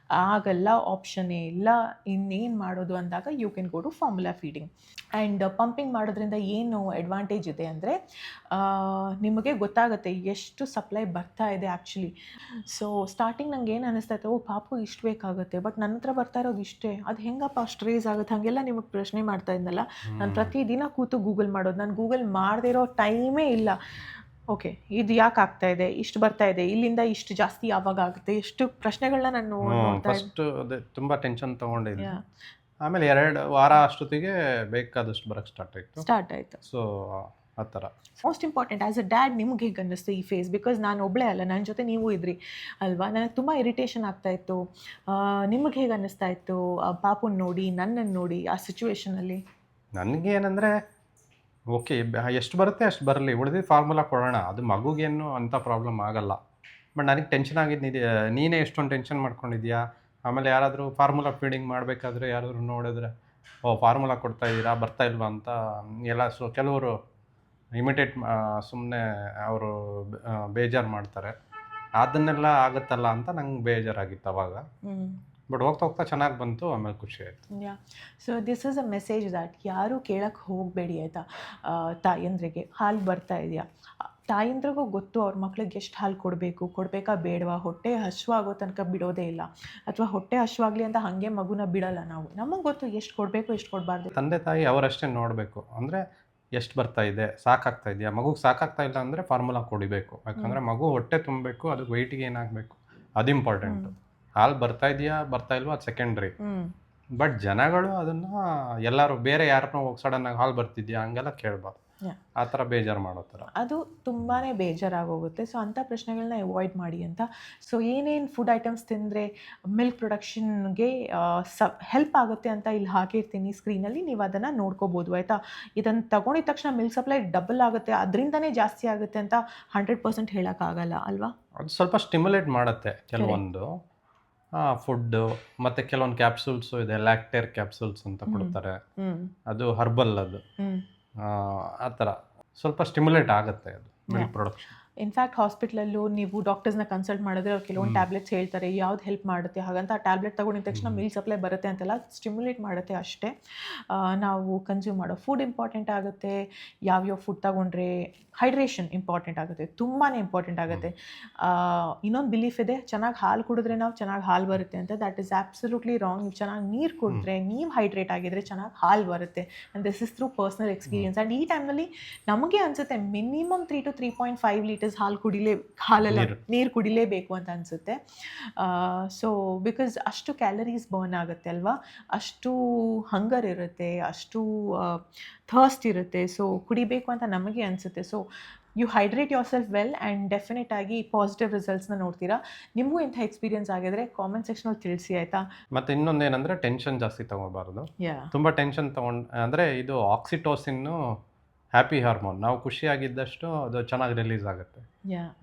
ಆಗಲ್ಲ, ಆಪ್ಷನ್ನೇ ಇಲ್ಲ, ಇನ್ನೇನು ಮಾಡೋದು ಅಂದಾಗ you can go to formula feeding. And pumping ಮಾಡೋದ್ರಿಂದ ಏನು ಅಡ್ವಾಂಟೇಜ್ ಇದೆ ಅಂದರೆ, ನಿಮಗೆ ಗೊತ್ತಾಗುತ್ತೆ ಎಷ್ಟು ಸಪ್ಲೈ ಬರ್ತಾ ಇದೆ ಆ್ಯಕ್ಚುಲಿ. ಸೊ ಸ್ಟಾರ್ಟಿಂಗ್ ನಂಗೆ ಏನು ಅನ್ನಿಸ್ತಾ ಇತ್ತು, ಓ ಪಾಪು ಇಷ್ಟು ಬೇಕಾಗುತ್ತೆ, ಬಟ್ ನನ್ನ ಹತ್ರ ಬರ್ತಾ ಇರೋದು ಇಷ್ಟೇ, ಅದು ಹೆಂಗಪ್ಪ ಅಷ್ಟು ರೇಸ್ ಆಗುತ್ತೆ, ಹಾಗೆಲ್ಲ ನಿಮಗೆ ಪ್ರಶ್ನೆ ಮಾಡ್ತಾ ಇದ್ನಲ್ಲ. ನಾನು ಪ್ರತಿದಿನ ಕೂತು ಗೂಗಲ್ ಮಾಡೋದು. ನಾನು ಗೂಗಲ್ ಮಾಡದೇ ಇರೋ ಟೈಮೇ ಇಲ್ಲ. ಓಕೆ, ಇದು ಯಾಕೆ ಆಗ್ತಾ ಇದೆ, ಇಷ್ಟು ಬರ್ತಾ ಇದೆ, ಇಲ್ಲಿಂದ ಇಷ್ಟು ಜಾಸ್ತಿ ಯಾವಾಗ ಆಗುತ್ತೆ, ಎಷ್ಟು ಪ್ರಶ್ನೆಗಳನ್ನ ನಾನು ನೋಡ್ತಾ ಇದ್ದೆ. ಫಸ್ಟ್ ಅದೇ ತುಂಬ ಟೆನ್ಷನ್ ತೊಗೊಂಡಿದ್ದೆ. ಆಮೇಲೆ 2 ವಾರ ಅಷ್ಟೊತ್ತಿಗೆ ಬೇಕಾದಷ್ಟು ಬರೋಕ್ಕೆ ಸ್ಟಾರ್ಟ್ ಆಯಿತು. ಸೊ ಆ ಥರ. Most important, as a dad ನಿಮ್ಗೆ ಹೇಗೆ ಅನ್ನಿಸ್ತು ಈ ಫೇಸ್? ಬಿಕಾಸ್ ನಾನು ಒಬ್ಬಳೇ ಅಲ್ಲ, ನನ್ನ ಜೊತೆ ನೀವು ಇದ್ರಿ ಅಲ್ವಾ. ನನಗೆ ತುಂಬ ಇರಿಟೇಷನ್ ಆಗ್ತಾಯಿತ್ತು. ನಿಮಗೆ ಹೇಗೆ ಅನ್ನಿಸ್ತಾ ಇತ್ತು ಪಾಪುನ ನೋಡಿ, ನನ್ನನ್ನು ನೋಡಿ ಆ ಸಿಚುವೇಶನಲ್ಲಿ? ನನಗೇನೆಂದರೆ, ಓಕೆ ಎಷ್ಟು ಬರುತ್ತೆ ಅಷ್ಟು ಬರಲಿ, ಉಳಿದಿದ್ದು ಫಾರ್ಮುಲಾ ಕೊಡೋಣ, ಅದು ಮಗುಗೇನು ಅಂಥ ಪ್ರಾಬ್ಲಮ್ ಆಗಲ್ಲ. ಬಟ್ ನನಗೆ ಟೆನ್ಷನ್ ಆಗಿದ್ದು, ನೀನೇ ಎಷ್ಟೊಂದು ಟೆನ್ಷನ್ ಮಾಡ್ಕೊಂಡಿದ್ಯಾ. ಆಮೇಲೆ ಯಾರಾದರೂ ಫಾರ್ಮುಲಾ ಫೀಡಿಂಗ್ ಮಾಡಬೇಕಾದ್ರೆ ಯಾರಾದರೂ ನೋಡಿದ್ರೆ ಫಾರ್ಮುಲಾ ಕೊಡ್ತಾ ಇದ್ದೀರಾ ಬರ್ತಾ ಇಲ್ವಾ ಅಂತ ಎಲ್ಲ ಕೆಲವರು ಇಮಿಟೇಟ್ ಸುಮ್ಮನೆ ಅವರು ಬೇಜಾರು ಮಾಡ್ತಾರೆ. ಅದನ್ನೆಲ್ಲ ಆಗುತ್ತಲ್ಲ ಅಂತ ನಂಗೆ ಬೇಜಾರಾಗಿತ್ತು ಅವಾಗ. ಬಟ್ ಹೋಗ್ತಾ ಹೋಗ್ತಾ ಚೆನ್ನಾಗಿ ಬಂತು, ಆಮೇಲೆ ಖುಷಿ ಆಯಿತು. Yeah, so this is a message that ಯಾರೂ ಕೇಳಕ್ಕೆ ಹೋಗಬೇಡಿ ಆಯಿತಾ. ತಾಯಂದ್ರಿಗೆ ಹಾಲು ಬರ್ತಾ ಇದೆಯಾ, ತಾಯಂದ್ರಿಗೂ ಗೊತ್ತು ಅವ್ರ ಮಕ್ಳಿಗೆ ಎಷ್ಟು ಹಾಲು ಕೊಡಬೇಕಾ ಬೇಡವಾ, ಹೊಟ್ಟೆ ಹಶ್ವಾಗೋ ತನಕ ಬಿಡೋದೇ ಇಲ್ಲ, ಅಥವಾ ಹೊಟ್ಟೆ ಹಶ್ವಾಗಲಿ ಅಂತ ಹಾಗೆ ಮಗುನ ಬಿಡಲ್ಲ ನಾವು. ನಮಗೆ ಗೊತ್ತು ಎಷ್ಟು ಕೊಡಬೇಕು ಎಷ್ಟು ಕೊಡಬಾರ್ದು. ತಂದೆ ತಾಯಿ ಅವರಷ್ಟೇ ನೋಡಬೇಕು. ಅಂದರೆ ಎಷ್ಟು ಬರ್ತಾ ಇದೆ, ಸಾಕಾಗ್ತಾ ಇದೆಯಾ, ಮಗುಗೆ ಸಾಕಾಗ್ತಾ ಇಲ್ಲ ಅಂದರೆ ಫಾರ್ಮುಲಾ ಕುಡಿಬೇಕು. ಯಾಕಂದರೆ ಮಗು ಹೊಟ್ಟೆ ತುಂಬಬೇಕು, ಅದಕ್ಕೆ ವೆಯ್ಟಿಗೆ ಏನಾಗಬೇಕು ಅದು ಇಂಪಾರ್ಟೆಂಟು. ಹಾಲು ಬರ್ತಾ ಇದೆಯಾ ಬರ್ತಾ ಇಲ್ವಾ ಅದು ಸೆಕೆಂಡ್ರಿ. ಬಟ್ ಜನಗಳು ಅದನ್ನು ಎಲ್ಲರೂ ಬೇರೆ ಯಾರನ್ನೋ ಹೋಗಿ ಸಡನ್ನಾಗಿ ಹಾಲು ಬರ್ತಿದ್ಯಾ ಹಂಗೆಲ್ಲ ಕೇಳಬಾರ್ದು. ಆ ಥರ ಬೇಜಾರು ಮಾಡೋ ಥರ ಅದು ತುಂಬಾ ಬೇಜಾರಾಗೋಗುತ್ತೆ. ಸೊ ಅಂಥ ಪ್ರಶ್ನೆಗಳನ್ನ ಅವಾಯ್ಡ್ ಮಾಡಿ ಅಂತ. ಸೊ ಏನೇನು ಫುಡ್ ಐಟಮ್ಸ್ ತಿಂದರೆ ಮಿಲ್ಕ್ ಪ್ರೊಡಕ್ಷನ್ಗೆ ಹೆಲ್ಪ್ ಆಗುತ್ತೆ ಅಂತ ಇಲ್ಲಿ ಹಾಕಿರ್ತೀನಿ ಸ್ಕ್ರೀನಲ್ಲಿ, ನೀವು ಅದನ್ನು ನೋಡ್ಕೋಬೋದು ಆಯಿತಾ. ಇದನ್ನು ತಗೊಂಡಿದ ತಕ್ಷಣ ಮಿಲ್ಕ್ ಸಪ್ಲೈ ಡಬಲ್ ಆಗುತ್ತೆ, ಅದರಿಂದನೇ ಜಾಸ್ತಿ ಆಗುತ್ತೆ ಅಂತ 100% ಹೇಳೋಕ್ಕಾಗಲ್ಲ ಅಲ್ವಾ. ಅದು ಸ್ವಲ್ಪ ಸ್ಟಿಮ್ಯುಲೇಟ್ ಮಾಡುತ್ತೆ ಕೆಲವೊಂದು ಫುಡ್ಡು. ಮತ್ತು ಕೆಲವೊಂದು ಕ್ಯಾಪ್ಸೂಲ್ಸು ಇದೆ, ಲ್ಯಾಕ್ಟೇರ್ ಕ್ಯಾಪ್ಸೂಲ್ಸ್ ಅಂತ ಕೊಡ್ತಾರೆ, ಅದು ಹರ್ಬಲ್ ಅದು. ಆ ಥರ ಸ್ವಲ್ಪ ಸ್ಟಿಮ್ಯುಲೇಟ್ ಆಗುತ್ತೆ ಅದು ಮಿಲ್ಕ್ ಪ್ರೊಡಕ್ಷನ್. ಇನ್ಫ್ಯಾಕ್ಟ್ ಹಾಸ್ಪಿಟ್ಲಲ್ಲೂ ನೀವು ಡಾಕ್ಟರ್ಸ್ನ ಕನ್ಸಲ್ಟ್ ಮಾಡಿದ್ರೆ ಅವ್ರು ಕೆಲವೊಂದು ಟ್ಯಾಬ್ಲೆಟ್ಸ್ ಹೇಳ್ತಾರೆ ಯಾವ್ದು ಹೆಲ್ಪ್ ಮಾಡುತ್ತೆ, ಹಾಗಂತ ಆ ಟ್ಯಾಬ್ಲೆಟ್ ತೊಗೊಂಡಿದ ತಕ್ಷಣ ಮಿಲ್ಕ್ ಸಪ್ಲೈ ಬರುತ್ತೆ ಅಂತೆಲ್ಲ ಸ್ಟಿಮ್ಯುಲೇಟ್ ಮಾಡುತ್ತೆ ಅಷ್ಟೇ. ನಾವು ಕನ್ಸ್ಯೂಮ್ ಮಾಡೋ ಫುಡ್ ಇಂಪಾರ್ಟೆಂಟ್ ಆಗುತ್ತೆ, ಯಾವ್ಯಾವ ಫುಡ್ ತಗೊಂಡ್ರೆ ಹೈಡ್ರೇಷನ್ ಇಂಪಾರ್ಟೆಂಟ್ ಆಗುತ್ತೆ, ತುಂಬಾ ಇಂಪಾರ್ಟೆಂಟ್ ಆಗುತ್ತೆ. ಇನ್ನೊಂದು ಬಿಲೀಫ್ ಇದೆ, ಚೆನ್ನಾಗಿ ಹಾಲು ಕುಡಿದ್ರೆ ನಾವು ಚೆನ್ನಾಗಿ ಹಾಲು ಬರುತ್ತೆ ಅಂತ. That is absolutely wrong. ನೀವು ಚೆನ್ನಾಗಿ ನೀರು ಕುಡಿದ್ರೆ, ನೀವು ಹೈಡ್ರೇಟ್ ಆಗಿದ್ರೆ ಚೆನ್ನಾಗಿ ಹಾಲು ಬರುತ್ತೆ. And this is through personal experience. And ಈ ಟೈಮ್ನಲ್ಲಿ ನಮಗೆ ಅನಿಸುತ್ತೆ ಮಿನಿಮಮ್ 3 to 3.5 ಲೀಟರ್ಸ್ ಹಾಲೆಲ್ಲ ನೀರು ಕುಡಿಲೇಬೇಕು ಅಂತ ಅನಿಸುತ್ತೆ. ಸೊ ಬಿಕಾಸ್ ಅಷ್ಟು ಕ್ಯಾಲರೀಸ್ ಬರ್ನ್ ಆಗುತ್ತೆ ಅಲ್ವಾ, ಅಷ್ಟು ಹಂಗರ್ ಇರುತ್ತೆ, ಅಷ್ಟು ಥರ್ಸ್ಟ್ ಇರುತ್ತೆ. ಸೊ ಕುಡಿಬೇಕು ಅಂತ ನಮಗೆ ಅನಿಸುತ್ತೆ. So you hydrate yourself well and definite ಆಗಿ ಪಾಸಿಟಿವ್ ರಿಸಲ್ಟ್ಸ್ನ ನೋಡ್ತೀರಾ. ನಿಮಗೂ ಇಂಥ ಎಕ್ಸ್ಪೀರಿಯನ್ಸ್ ಆಗಿದ್ರೆ ಕಾಮೆಂಟ್ ಸೆಕ್ಷನಲ್ಲಿ ತಿಳಿಸಿ ಆಯಿತಾ. ಮತ್ತು ಇನ್ನೊಂದು ಏನಂದರೆ ಟೆನ್ಷನ್ ಜಾಸ್ತಿ ತೊಗೋಬಾರ್ದು. ತುಂಬ ಟೆನ್ಷನ್ ಅಂದರೆ ಇದು ಆಕ್ಸಿಟೋಸಿನ್ನು ಹ್ಯಾಪಿ ಹಾರ್ಮೋನ್. ನಾವು ಖುಷಿಯಾಗಿದ್ದಷ್ಟು ಅದು ಚೆನ್ನಾಗಿ ರಿಲೀಸ್ ಆಗುತ್ತೆ.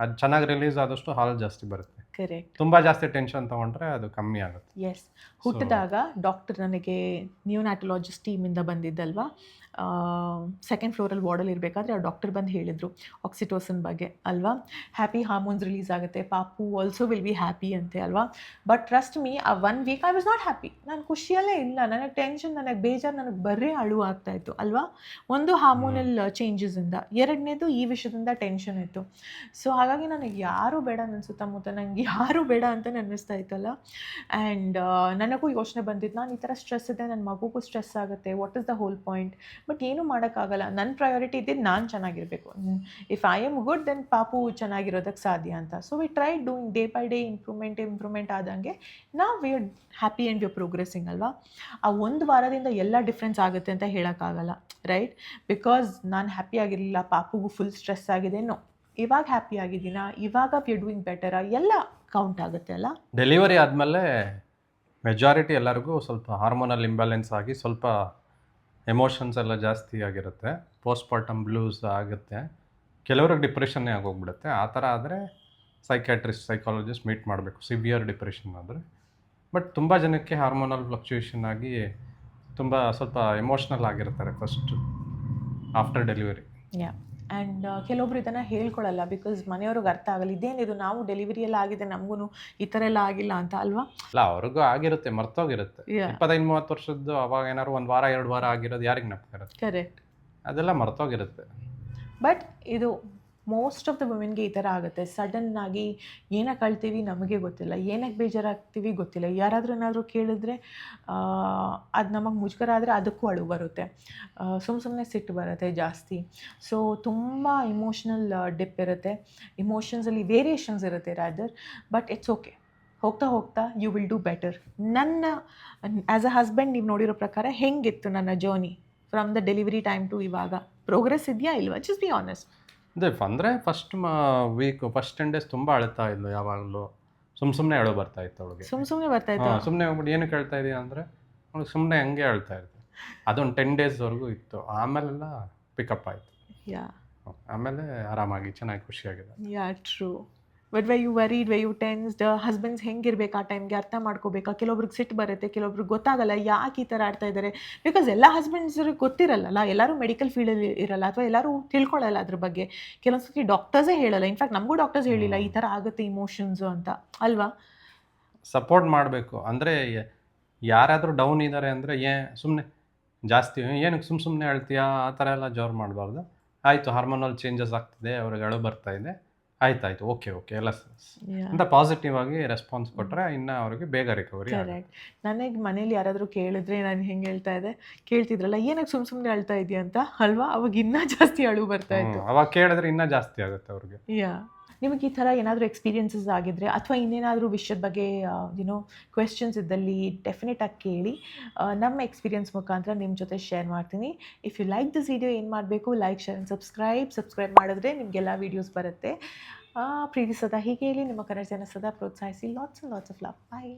ಅದು ಚೆನ್ನಾಗಿ ರಿಲೀಸ್ ಆದಷ್ಟು ಹಾಲು ಜಾಸ್ತಿ ಬರುತ್ತೆ. ಕರೆಕ್ಟ್. ತುಂಬ ಜಾಸ್ತಿ ಟೆನ್ಷನ್ ತೊಗೊಂಡ್ರೆ ಅದು ಕಮ್ಮಿ ಆಗುತ್ತೆ. ಎಸ್. ಹುಟ್ಟಿದಾಗ ಡಾಕ್ಟರ್ ನನಗೆ ನ್ಯೂನಾಟಲಾಜಿಸ್ಟ್ ಟೀಮಿಂದ ಬಂದಿದ್ದಲ್ವಾ, ಸೆಕೆಂಡ್ ಫ್ಲೋರಲ್ಲಿ ವಾರ್ಡಲ್ಲಿ ಇರಬೇಕಾದ್ರೆ ಆ ಡಾಕ್ಟರ್ ಬಂದು ಹೇಳಿದರು ಆಕ್ಸಿಟೋಸಿನ್ ಬಗ್ಗೆ ಅಲ್ವಾ. ಹ್ಯಾಪಿ ಹಾರ್ಮೋನ್ಸ್ ರಿಲೀಸ್ ಆಗುತ್ತೆ, ಪಾಪು ಆಲ್ಸೋ ವಿಲ್ ಬಿ ಹ್ಯಾಪಿ ಅಂತೆ ಅಲ್ವಾ. ಬಟ್ ಟ್ರಸ್ಟ್ ಮೀ, ಆ 1 week I was not happy. ನಾನು ಖುಷಿಯಲ್ಲೇ ಇಲ್ಲ, ನನಗೆ ಟೆನ್ಷನ್, ನನಗೆ ಬೇಜಾರು, ನನಗೆ ಬರೀ ಅಳು ಆಗ್ತಾಯಿತ್ತು ಅಲ್ವಾ. ಒಂದು ಹಾರ್ಮೋನಲ್ ಚೇಂಜಸಿಂದ, ಎರಡನೇದು ಈ ವಿಷಯದಿಂದ ಟೆನ್ಷನ್ ಇತ್ತು. ಸೊ ಹಾಗಾಗಿ ನನಗೆ ಯಾರೂ ಬೇಡ, ನನ್ನ ಸುತ್ತಮುತ್ತ ನನಗೆ ಯಾರೂ ಬೇಡ ಅಂತ ಅನ್ನಿಸ್ತಾ ಇತ್ತಲ್ಲ. ಆ್ಯಂಡ್ ನನಗೂ ಯೋಚನೆ ಬಂದಿತ್ತು, ನಾನು ಈ ಥರ ಸ್ಟ್ರೆಸ್ ಇದೆ, ನನ್ನ ಮಗುಗೂ ಸ್ಟ್ರೆಸ್ ಆಗುತ್ತೆ, what is the whole point. But ಏನೂ ಮಾಡೋಕ್ಕಾಗಲ್ಲ, ನನ್ನ ಪ್ರಯಾರಿಟಿ ಇದ್ದಿದ್ದು ನಾನು ಚೆನ್ನಾಗಿರಬೇಕು. If I am good then ಪಾಪು ಚೆನ್ನಾಗಿರೋದಕ್ಕೆ ಸಾಧ್ಯ ಅಂತ. So we try doing day by day improvement ಆದಂಗೆ ನಾವು we are happy and we are progressing ಅಲ್ವಾ. ಆ ಒಂದು ವಾರದಿಂದ ಎಲ್ಲ ಡಿಫ್ರೆನ್ಸ್ ಆಗುತ್ತೆ ಅಂತ ಹೇಳೋಕ್ಕಾಗಲ್ಲ, ರೈಟ್. ಬಿಕಾಸ್ ನಾನು ಹ್ಯಾಪಿ ಆಗಿರಲಿಲ್ಲ, ಪಾಪುಗೂ ಫುಲ್ ಸ್ಟ್ರೆಸ್ ಆಗಿದೆ. ನೋ, ಇವಾಗ ಹ್ಯಾಪಿ ಆಗಿದ್ದೀನಾ, ಇವಾಗ ವಿ ಆರ್ ಡೂಯಿಂಗ್ ಬೆಟರಾ, ಎಲ್ಲ ಕೌಂಟ್ ಆಗುತ್ತೆ ಅಲ್ಲ. ಡೆಲಿವರಿ ಆದಮೇಲೆ ಮೆಜಾರಿಟಿ ಎಲ್ಲರಿಗೂ ಸ್ವಲ್ಪ ಹಾರ್ಮೋನಲ್ ಇಂಬ್ಯಾಲೆನ್ಸ್ ಆಗಿ ಸ್ವಲ್ಪ ಎಮೋಷನ್ಸ್ ಎಲ್ಲ ಜಾಸ್ತಿ ಆಗಿರುತ್ತೆ, ಪೋಸ್ಟ್ಪಾರ್ಟಮ್ ಬ್ಲೂಸ್ ಆಗುತ್ತೆ, ಕೆಲವ್ರಿಗೆ ಡಿಪ್ರೆಷನ್ನೇ ಆಗೋಗ್ಬಿಡುತ್ತೆ. ಆ ಥರ ಆದರೆ ಸೈಕ್ಯಾಟ್ರಿಸ್ಟ್, ಸೈಕಾಲಜಿಸ್ಟ್ ಮೀಟ್ ಮಾಡಬೇಕು, ಸಿವಿಯರ್ ಡಿಪ್ರೆಷನ್ ಆದರೆ. ಬಟ್ ತುಂಬ ಜನಕ್ಕೆ ಹಾರ್ಮೋನಲ್ ಫ್ಲಕ್ಚುಯೇಷನ್ ಆಗಿ ತುಂಬ ಸ್ವಲ್ಪ ಎಮೋಷ್ನಲ್ ಆಗಿರ್ತಾರೆ first after delivery. Yeah. And ಕೆಲವೊಬ್ರು ಇದನ್ನು ಹೇಳ್ಕೊಳ್ಳಲ್ಲ, ಬಿಕಾಸ್ ಮನೆಯವ್ರಿಗೆ ಅರ್ಥ ಆಗಲ್ಲ, ಇದೇನಿದು ನಾವು ಡೆಲಿವರಿ ಎಲ್ಲ ಆಗಿದೆ ನಮಗೂ ಈ ಥರ ಎಲ್ಲ ಆಗಿಲ್ಲ ಅಂತ ಅಲ್ವಾ. ಅಲ್ಲ, ಅವ್ರಿಗೂ ಆಗಿರುತ್ತೆ, ಮರ್ತೋಗಿರುತ್ತೆ. 25-30 ವರ್ಷದ್ದು ಅವಾಗ ಏನಾದ್ರು 1 ವಾರ 2 ವಾರ ಆಗಿರೋದು ಯಾರಿಗೆ ನೆನಪಿರುತ್ತೆ. ಕರೆಕ್ಟ್. ಅದೆಲ್ಲ ಮರ್ತೋಗಿರುತ್ತೆ. ಬಟ್ ಇದು ಮೋಸ್ಟ್ ಆಫ್ ದ ವುಮೆನ್ಗೆ ಈ ಥರ ಆಗುತ್ತೆ. ಸಡನ್ನಾಗಿ ಏನಕ್ಕೆ ಅಳ್ತೀವಿ ನಮಗೆ ಗೊತ್ತಿಲ್ಲ, ಏನಕ್ಕೆ ಬೇಜಾರಾಗ್ತೀವಿ ಗೊತ್ತಿಲ್ಲ. ಯಾರಾದರೂ ಏನಾದರೂ ಕೇಳಿದ್ರೆ ಅದು ನಮಗೆ ಮುಜುಗರ ಆದರೆ ಅದಕ್ಕೂ ಅಳು ಬರುತ್ತೆ, ಸುಮ್ಮನೆ ಸಿಟ್ಟು ಬರುತ್ತೆ ಜಾಸ್ತಿ. ಸೊ ತುಂಬ ಇಮೋಷ್ನಲ್ ಡಿಪ್ ಇರುತ್ತೆ, ಇಮೋಷನ್ಸಲ್ಲಿ ವೇರಿಯೇಷನ್ಸ್ ಇರುತ್ತೆ ರಾದರ್. ಬಟ್ ಇಟ್ಸ್ ಓಕೆ, ಹೋಗ್ತಾ ಹೋಗ್ತಾ ಯು ವಿಲ್ ಡೂ ಬೆಟರ್. ನನ್ನ ಆ್ಯಸ್ ಅ ಹಸ್ಬೆಂಡ್ ನೀವು ನೋಡಿರೋ ಪ್ರಕಾರ ಹೆಂಗಿತ್ತು ನನ್ನ journey from the delivery time to ಇವಾಗ? ಪ್ರೋಗ್ರೆಸ್ ಇದೆಯಾ ಇಲ್ವಾ? Just be honest. ಅದೇ ಅಂದರೆ ಫಸ್ಟ್ ಫಸ್ಟ್ 10 days ತುಂಬ ಅಳ್ತಾ ಇದ್ಲು, ಯಾವಾಗಲೂ ಸುಮ್ಮನೆ ಅಳು ಬರ್ತಾ ಇತ್ತು ಅವಳಿಗೆ. ಸುಮ್ಮನೆ ಬರ್ತಾಯಿತ್ತು. ಸುಮ್ಮನೆ ಹೋಗ್ಬಿಟ್ಟು ಏನಕ್ಕೆ ಹೇಳ್ತಾ ಇದೀಯ ಅಂದರೆ ಅವಳಿಗೆ ಸುಮ್ಮನೆ ಹಂಗೆ ಅಳ್ತಾ ಇರ್ತೀವಿ. ಅದೊಂದು 10 daysವರೆಗೂ ಇತ್ತು. ಆಮೇಲೆಲ್ಲ ಪಿಕಪ್ ಆಯಿತು. ಯಾ. ಆಮೇಲೆ ಆರಾಮಾಗಿ ಚೆನ್ನಾಗಿ ಖುಷಿಯಾಗಿದೆ. Yeah, true. But why you worried, why you tensed, husbands ಹೆಂಗಿರ್ಬೇಕು ಆ ಟೈಮ್ಗೆ ಅರ್ಥ ಮಾಡ್ಕೋಬೇಕಾ? ಕೆಲವೊಬ್ರಿಗೆ ಸಿಟ್ಟು ಬರುತ್ತೆ, ಕೆಲವೊಬ್ರಿಗೆ ಗೊತ್ತಾಗಲ್ಲ ಯಾಕೆ ಈ ಥರ ಆಡ್ತಾ ಇದ್ದಾರೆ. ಬಿಕಾಸ್ ಎಲ್ಲ ಹಸ್ಬೆಂಡ್ಸ್ರಿಗೆ ಗೊತ್ತಿರಲ್ಲ, ಎಲ್ಲರೂ ಮೆಡಿಕಲ್ ಫೀಲ್ಡಲ್ಲಿ ಇರಲ್ಲ, ಅಥವಾ ಎಲ್ಲರೂ ತಿಳ್ಕೊಳ್ಳಲ್ಲ ಅದ್ರ ಬಗ್ಗೆ. ಕೆಲವೊಂದ್ಸತಿ ಡಾಕ್ಟರ್ಸೇ ಹೇಳಲ್ಲ. ಇನ್ಫ್ಯಾಕ್ಟ್ ನಮಗೂ ಡಾಕ್ಟರ್ಸ್ ಹೇಳಿಲ್ಲ ಈ ಥರ ಆಗುತ್ತೆ ಇಮೋಷನ್ಸು ಅಂತ, ಅಲ್ವಾ? ಸಪೋರ್ಟ್ ಮಾಡಬೇಕು. ಅಂದರೆ ಯಾರಾದರೂ ಡೌನ್ ಇದ್ದಾರೆ ಅಂದರೆ ಸುಮ್ಮನೆ ಜಾಸ್ತಿ ಏನಕ್ಕೆ ಸುಮ್ಮನೆ ಹೇಳ್ತೀಯಾ ಆ ಥರ ಎಲ್ಲ ಜೋರು ಮಾಡಬಾರ್ದು. ಆಯಿತು, ಹಾರ್ಮೋನಲ್ ಚೇಂಜಸ್ ಆಗ್ತಿದೆ, ಅವ್ರಿಗೆ ಅಳು ಬರ್ತಾ ಇದೆ, ಆಯ್ತಾಯ್ತು, ಓಕೆ ಎಲ್ಲ ಅಂತ ಪಾಸಿಟಿವ್ ಆಗಿ ರೆಸ್ಪಾನ್ಸ್ ಕೊಟ್ಟರೆ ಇನ್ನು ಅವ್ರಿಗೆ ಬೇಗ ರಿಕವರಿ. ಕರೆಕ್ಟ್. ನನಗೆ ಮನೇಲಿ ಯಾರಾದರೂ ಕೇಳಿದ್ರೆ ನಾನು ಹೆಂಗೆ ಹೇಳ್ತಾ ಇದ್ದೆ, ಕೇಳ್ತಿದ್ರಲ್ಲ ಏನಕ್ಕೆ ಸುಮ್ಮನೆ ಅಳ್ತಾ ಇದೆಯಾ ಅಂತ, ಅಲ್ವಾ? ಅವಾಗ ಇನ್ನೂ ಜಾಸ್ತಿ ಅಳು ಬರ್ತಾ ಇತ್ತು. ಅವಾಗ ಕೇಳಿದ್ರೆ ಇನ್ನೂ ಜಾಸ್ತಿ ಆಗುತ್ತೆ ಅವ್ರಿಗೆ. ನಿಮಗೆ ಈ ಥರ ಏನಾದರೂ ಎಕ್ಸ್ಪೀರಿಯನ್ಸಸ್ ಆಗಿದ್ರೆ, ಅಥವಾ ಇನ್ನೇನಾದರೂ ವಿಷಯದ ಬಗ್ಗೆ ಕ್ವೆಶ್ಚನ್ಸ್ ಇದ್ದಲ್ಲಿ ಡೆಫಿನೆಟಾಗಿ ಕೇಳಿ. ನಮ್ಮ ಎಕ್ಸ್ಪೀರಿಯನ್ಸ್ ಮುಖಾಂತರ ನಿಮ್ಮ ಜೊತೆ ಶೇರ್ ಮಾಡ್ತೀನಿ. If you like this video ಏನು ಮಾಡಬೇಕು, ಲೈಕ್, ಶೇರ್ ಆ್ಯಂಡ್ ಸಬ್ಸ್ಕ್ರೈಬ್ ಮಾಡಿದ್ರೆ ನಿಮಗೆಲ್ಲ ವೀಡಿಯೋಸ್ ಬರುತ್ತೆ. ಪ್ರೀತಿ ಸದಾ ಹೀಗೆ ಹೇಳಿ, ನಿಮ್ಮ ಕನ್ನಡ ಜನ ಸದಾ ಪ್ರೋತ್ಸಾಹಿಸಿ. Lots of love. ಬಾಯ್.